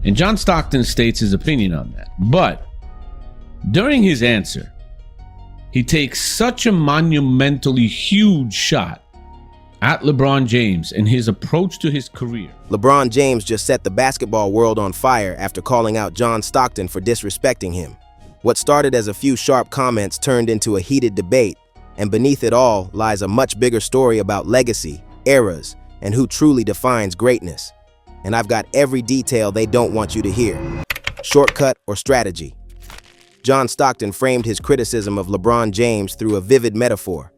And John Stockton states his opinion on that. But during his answer, he takes such a monumentally huge shot at LeBron James and his approach to his career. LeBron James just set the basketball world on fire after calling out John Stockton for disrespecting him. What started as a few sharp comments turned into a heated debate, and beneath it all lies a much bigger story about legacy, eras, and who truly defines greatness. And I've got every detail they don't want you to hear. Shortcut or strategy? John Stockton framed his criticism of LeBron James through a vivid metaphor.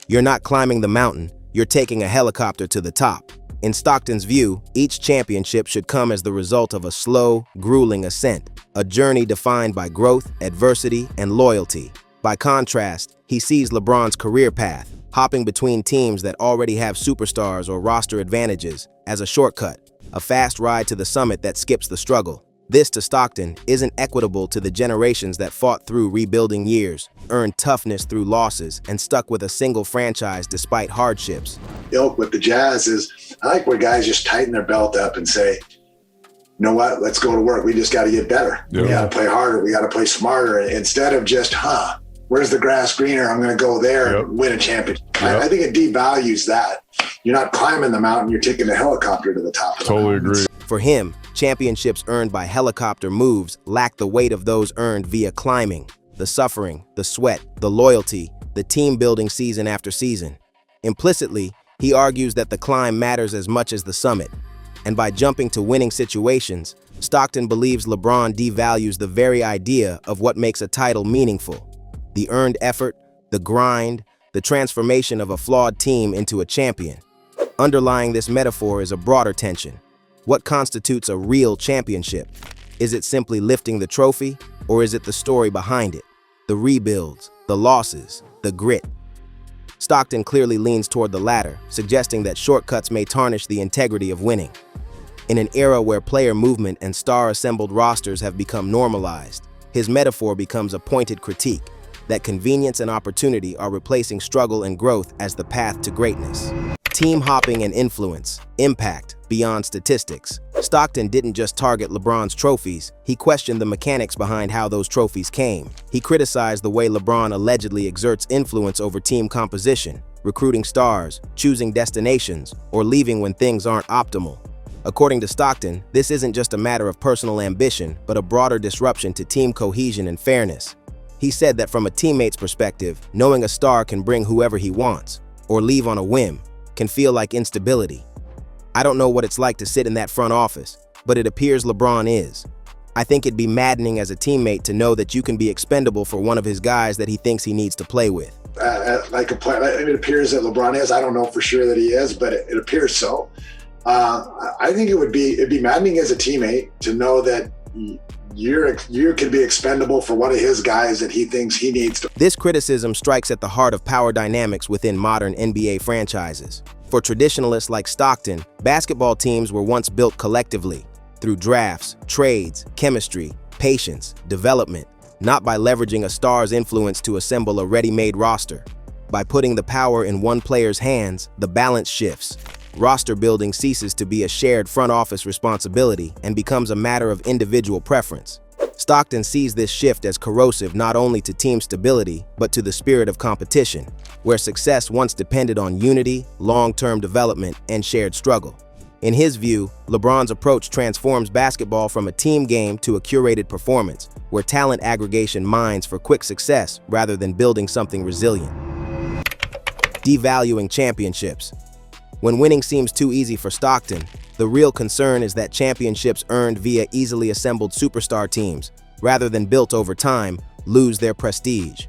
You're not climbing the mountain, you're taking a helicopter to the top. In Stockton's view, each championship should come as the result of a slow, grueling ascent, a journey defined by growth, adversity, and loyalty. By contrast, he sees LeBron's career path, hopping between teams that already have superstars or roster advantages, as a shortcut, a fast ride to the summit that skips the struggle. This, to Stockton, isn't equitable to the generations that fought through rebuilding years, earned toughness through losses, and stuck with a single franchise despite hardships. Ilk with the Jazz is, I like where guys just tighten their belt up and say, you know what, let's go to work. We just got to get better. Yeah. We got to play harder. We got to play smarter. Instead of just, where's the grass greener? I'm going to go there and win a championship. I think it devalues that. You're not climbing the mountain. You're taking a helicopter to the top. Totally agree. For him, championships earned by helicopter moves lack the weight of those earned via climbing, the suffering, the sweat, the loyalty, the team building season after season. Implicitly, he argues that the climb matters as much as the summit. And by jumping to winning situations, Stockton believes LeBron devalues the very idea of what makes a title meaningful. The earned effort, the grind, the transformation of a flawed team into a champion. Underlying this metaphor is a broader tension. What constitutes a real championship? Is it simply lifting the trophy, or is it the story behind it? The rebuilds, the losses, the grit. Stockton clearly leans toward the latter, suggesting that shortcuts may tarnish the integrity of winning. In an era where player movement and star-assembled rosters have become normalized, his metaphor becomes a pointed critique that convenience and opportunity are replacing struggle and growth as the path to greatness. Team hopping and influence, impact beyond statistics. Stockton didn't just target LeBron's trophies, he questioned the mechanics behind how those trophies came. He criticized the way LeBron allegedly exerts influence over team composition, recruiting stars, choosing destinations, or leaving when things aren't optimal. According to Stockton, this isn't just a matter of personal ambition, but a broader disruption to team cohesion and fairness. He said that from a teammate's perspective, knowing a star can bring whoever he wants, or leave on a whim, can feel like instability. I don't know what it's like to sit in that front office, but it appears LeBron is. I think it'd be maddening as a teammate to know that you can be expendable for one of his guys that he thinks he needs to play with. It appears that LeBron is. I don't know for sure that he is, but it appears so. I think it'd be maddening as a teammate to know that you could be expendable for one of his guys that he thinks he needs to. This criticism strikes at the heart of power dynamics within modern NBA franchises. For traditionalists like Stockton, basketball teams were once built collectively, through drafts, trades, chemistry, patience, development, not by leveraging a star's influence to assemble a ready-made roster. By putting the power in one player's hands, the balance shifts. Roster building ceases to be a shared front office responsibility and becomes a matter of individual preference. Stockton sees this shift as corrosive not only to team stability, but to the spirit of competition, where success once depended on unity, long-term development, and shared struggle. In his view, LeBron's approach transforms basketball from a team game to a curated performance, where talent aggregation mines for quick success rather than building something resilient. Devaluing championships. When winning seems too easy for Stockton, the real concern is that championships earned via easily assembled superstar teams, rather than built over time, lose their prestige.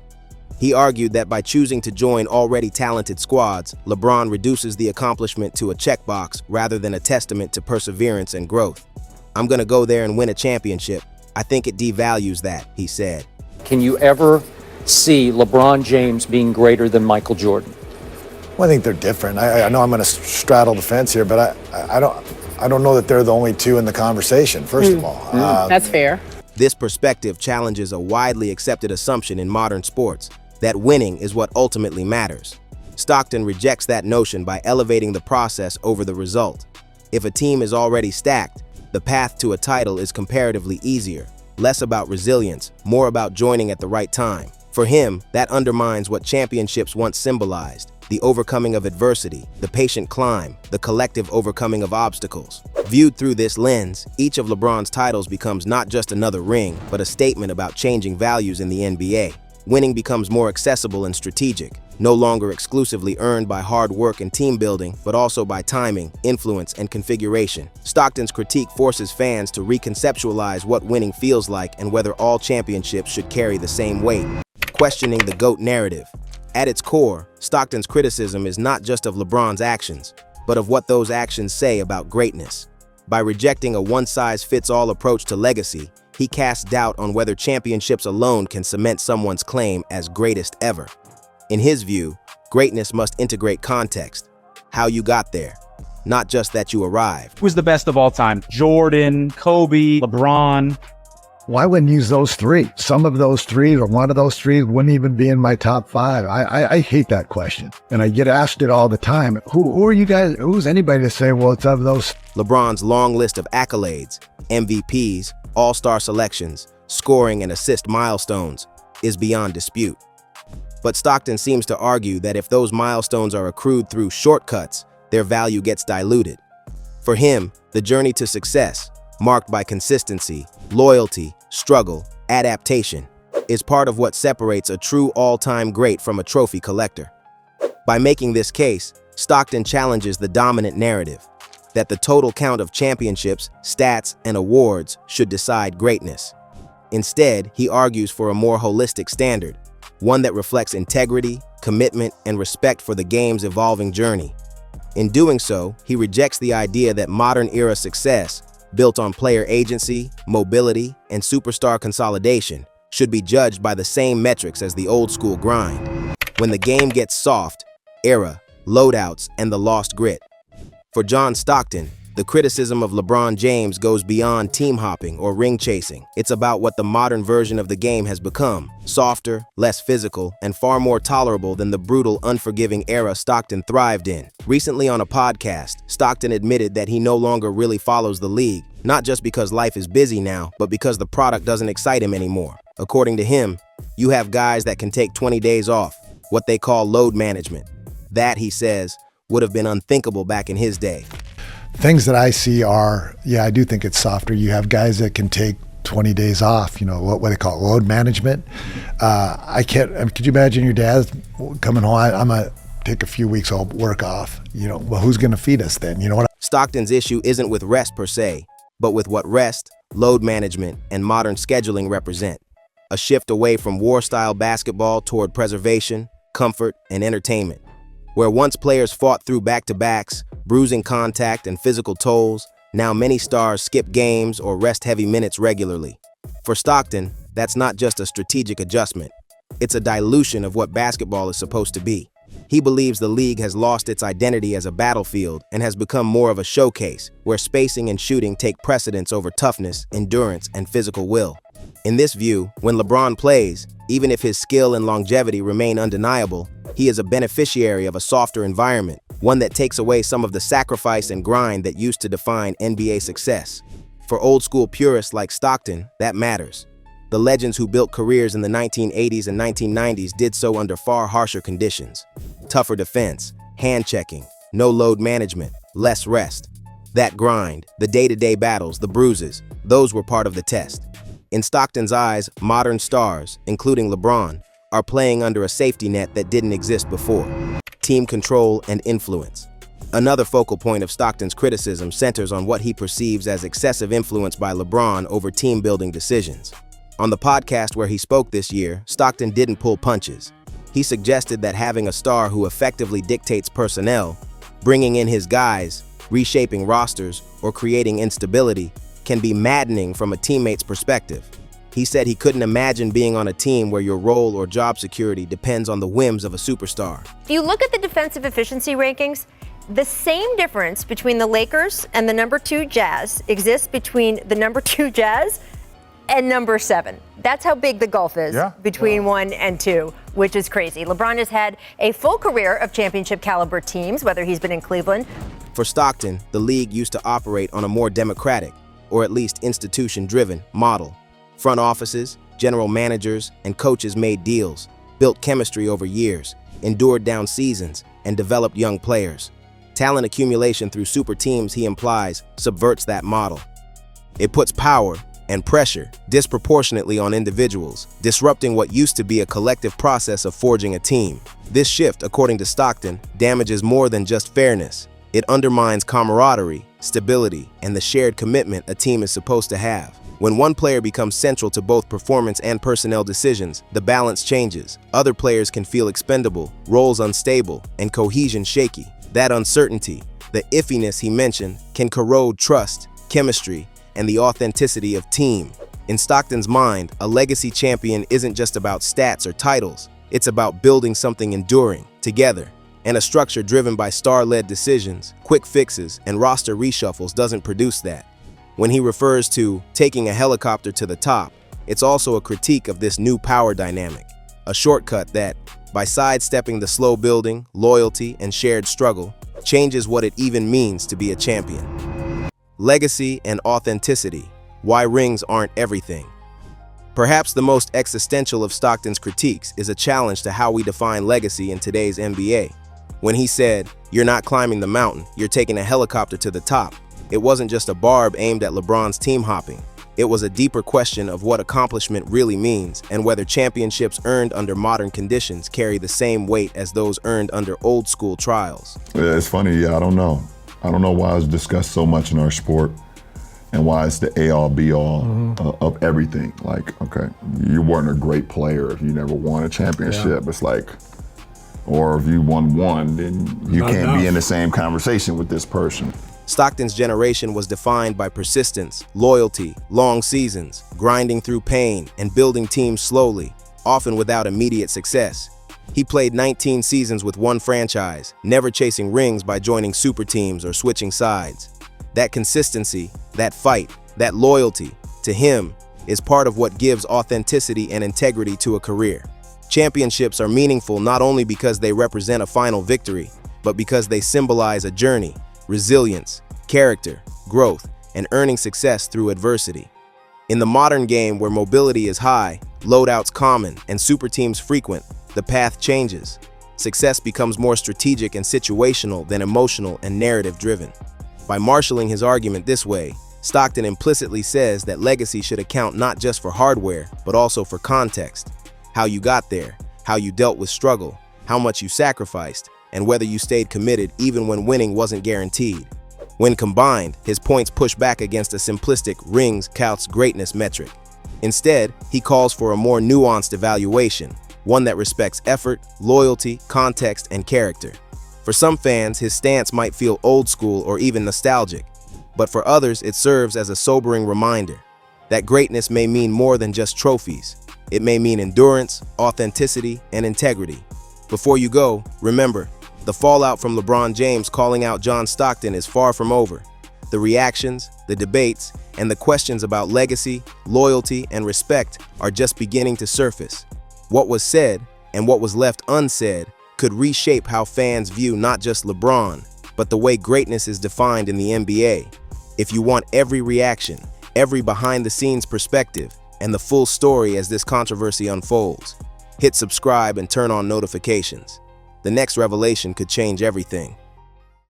He argued that by choosing to join already talented squads, LeBron reduces the accomplishment to a checkbox rather than a testament to perseverance and growth. "I'm going to go there and win a championship. I think it devalues that," he said. Can you ever see LeBron James being greater than Michael Jordan? Well, I think they're different. I know I'm going to straddle the fence here, but I don't know that they're the only two in the conversation, first of all. That's fair. This perspective challenges a widely accepted assumption in modern sports, that winning is what ultimately matters. Stockton rejects that notion by elevating the process over the result. If a team is already stacked, The path to a title is comparatively easier, less about resilience, more about joining at the right time. For him, that undermines what championships once symbolized: the overcoming of adversity, the patient climb, the collective overcoming of obstacles. Viewed through this lens, each of LeBron's titles becomes not just another ring, but a statement about changing values in the NBA. Winning becomes more accessible and strategic, no longer exclusively earned by hard work and team building, but also by timing, influence, and configuration. Stockton's critique forces fans to reconceptualize what winning feels like and whether all championships should carry the same weight. Questioning the GOAT narrative. At its core, Stockton's criticism is not just of LeBron's actions, but of what those actions say about greatness. By rejecting a one-size-fits-all approach to legacy, he casts doubt on whether championships alone can cement someone's claim as greatest ever. In his view, greatness must integrate context, how you got there, not just that you arrived. Who's the best of all time? Jordan, Kobe, LeBron. Well, I wouldn't use those three. Some of those three or one of those three wouldn't even be in my top five. I hate that question. And I get asked it all the time. Who are you guys? Who's anybody to say, well, it's of those? LeBron's long list of accolades, MVPs, all-star selections, scoring and assist milestones is beyond dispute. But Stockton seems to argue that if those milestones are accrued through shortcuts, their value gets diluted. For him, the journey to success, marked by consistency, loyalty, struggle, adaptation, is part of what separates a true all-time great from a trophy collector. By making this case, Stockton challenges the dominant narrative that the total count of championships, stats, and awards should decide greatness. Instead, he argues for a more holistic standard, one that reflects integrity, commitment, and respect for the game's evolving journey. In doing so, he rejects the idea that modern-era success, built on player agency, mobility, and superstar consolidation, should be judged by the same metrics as the old-school grind. When the game gets soft, era, loadouts, and the lost grit. For John Stockton, the criticism of LeBron James goes beyond team hopping or ring chasing. It's about what the modern version of the game has become: softer, less physical, and far more tolerable than the brutal, unforgiving era Stockton thrived in. Recently on a podcast, Stockton admitted that he no longer really follows the league, not just because life is busy now, but because the product doesn't excite him anymore. According to him, you have guys that can take 20 days off, what they call load management. That, he says, would have been unthinkable back in his day. Things that I see are, I do think it's softer. You have guys that can take 20 days off, what they call load management. Could you imagine your dad coming home? I'm going to take a few weeks of work off. Well, who's going to feed us then? Stockton's issue isn't with rest per se, but with what rest, load management, and modern scheduling represent. A shift away from war-style basketball toward preservation, comfort, and entertainment. Where once players fought through back-to-backs, bruising contact, and physical tolls, now many stars skip games or rest heavy minutes regularly. For Stockton, that's not just a strategic adjustment. It's a dilution of what basketball is supposed to be. He believes the league has lost its identity as a battlefield and has become more of a showcase, where spacing and shooting take precedence over toughness, endurance, and physical will. In this view, when LeBron plays, even if his skill and longevity remain undeniable, he is a beneficiary of a softer environment, one that takes away some of the sacrifice and grind that used to define NBA success. For old-school purists like Stockton, that matters. The legends who built careers in the 1980s and 1990s did so under far harsher conditions. Tougher defense, hand-checking, no load management, less rest. That grind, the day-to-day battles, the bruises, those were part of the test. In Stockton's eyes, modern stars, including LeBron, are playing under a safety net that didn't exist before: team control and influence. Another focal point of Stockton's criticism centers on what he perceives as excessive influence by LeBron over team-building decisions. On the podcast where he spoke this year, Stockton didn't pull punches. He suggested that having a star who effectively dictates personnel, bringing in his guys, reshaping rosters, or creating instability can be maddening from a teammate's perspective. He said he couldn't imagine being on a team where your role or job security depends on the whims of a superstar. If you look at the defensive efficiency rankings, the same difference between the Lakers and the number 2 Jazz exists between the number 2 Jazz and number 7. That's how big the gulf is between 1 and 2, which is crazy. LeBron has had a full career of championship caliber teams, whether he's been in Cleveland. For Stockton, the league used to operate on a more democratic, or at least institution-driven, model. Front offices, general managers, and coaches made deals, built chemistry over years, endured down seasons, and developed young players. Talent accumulation through super teams, he implies, subverts that model. It puts power and pressure disproportionately on individuals, disrupting what used to be a collective process of forging a team. This shift, according to Stockton, damages more than just fairness. It undermines camaraderie, stability, and the shared commitment a team is supposed to have. When one player becomes central to both performance and personnel decisions, the balance changes. Other players can feel expendable, roles unstable, and cohesion shaky. That uncertainty, the iffiness he mentioned, can corrode trust, chemistry, and the authenticity of team. In Stockton's mind, a legacy champion isn't just about stats or titles. It's about building something enduring, together. And a structure driven by star-led decisions, quick fixes, and roster reshuffles doesn't produce that. When he refers to taking a helicopter to the top, it's also a critique of this new power dynamic, a shortcut that, by sidestepping the slow building, loyalty, and shared struggle, changes what it even means to be a champion. Legacy and authenticity, why rings aren't everything. Perhaps the most existential of Stockton's critiques is a challenge to how we define legacy in today's NBA. When he said, "You're not climbing the mountain, you're taking a helicopter to the top," it wasn't just a barb aimed at LeBron's team hopping. It was a deeper question of what accomplishment really means and whether championships earned under modern conditions carry the same weight as those earned under old school trials. Yeah, it's funny, I don't know. I don't know why it's discussed so much in our sport and why it's the A-all, B-all of everything. Like, okay, you weren't a great player if you never won a championship. Yeah. It's like, or if you won one, then you can't be in the same conversation with this person. Stockton's generation was defined by persistence, loyalty, long seasons, grinding through pain, and building teams slowly, often without immediate success. He played 19 seasons with one franchise, never chasing rings by joining super teams or switching sides. That consistency, that fight, that loyalty, to him, is part of what gives authenticity and integrity to a career. Championships are meaningful not only because they represent a final victory, but because they symbolize a journey, resilience, character, growth, and earning success through adversity. In the modern game where mobility is high, loadouts common, and super teams frequent, the path changes. Success becomes more strategic and situational than emotional and narrative-driven. By marshaling his argument this way, Stockton implicitly says that legacy should account not just for hardware, but also for context. How you got there, how you dealt with struggle, how much you sacrificed, and whether you stayed committed even when winning wasn't guaranteed. When combined, his points push back against a simplistic rings counts greatness metric. Instead, he calls for a more nuanced evaluation, one that respects effort, loyalty, context, and character. For some fans, his stance might feel old school or even nostalgic, but for others, it serves as a sobering reminder that greatness may mean more than just trophies. It may mean endurance, authenticity, and integrity. Before you go, remember, the fallout from LeBron James calling out John Stockton is far from over. The reactions, the debates, and the questions about legacy, loyalty, and respect are just beginning to surface. What was said, and what was left unsaid, could reshape how fans view not just LeBron, but the way greatness is defined in the NBA. If you want every reaction, every behind-the-scenes perspective, and the full story as this controversy unfolds, hit subscribe and turn on notifications. The next revelation could change everything.